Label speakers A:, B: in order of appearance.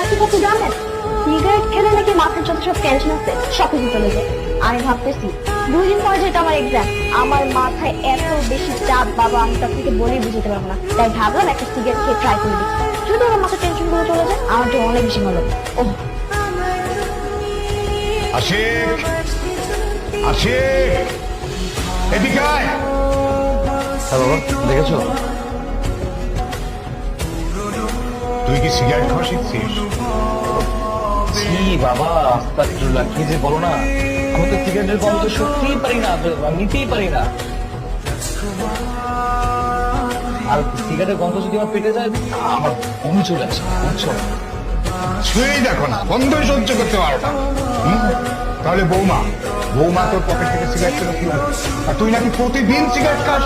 A: কি করতে জানেন? সিগারেট খেলে নাকি মাথার যত সব টেনশন আছে সব কিছু চলে যায়। আমি ভাবতেছি 2 দিন পরে যেটা আমার এক্সাম, আমার মাথায় এত বেশি চাপ বাবা আমি তার থেকে বলেই বুঝতে পারবো না। তাই ভাবলাম একটা সিগারেট খেয়ে ট্রাই করে দিই, যদি আমার মাথার টেনশন গুলো চলে যায় আমার জন্য অনেক বেশি ভালো। ও
B: আশিক, আশিক, এদিকে আয়।
C: হ্যাঁ বাবা, দেখেছো?
B: তুই কি সিগারেট খাওয়া শিখছিস?
C: কি বাবা, আস্তাগফিরুল্লাহ, কি যে বলো না। আমি তো সিগারেটের গন্ধ সত্যিই পারি না, নিতেই পারি না। আর সিগারেটের গন্ধ যদি আমার পেটে যায়, আমার বমি চলে আসে, বুঝছো?
B: ছুঁয়েই দেখো না, গন্ধই সহ্য করতে পারো না। তাহলে বৌমা, বৌমা তোর পকেট থেকে সিগারেট কেন কি? আর তুই নাকি প্রতিদিন সিগারেট খাস?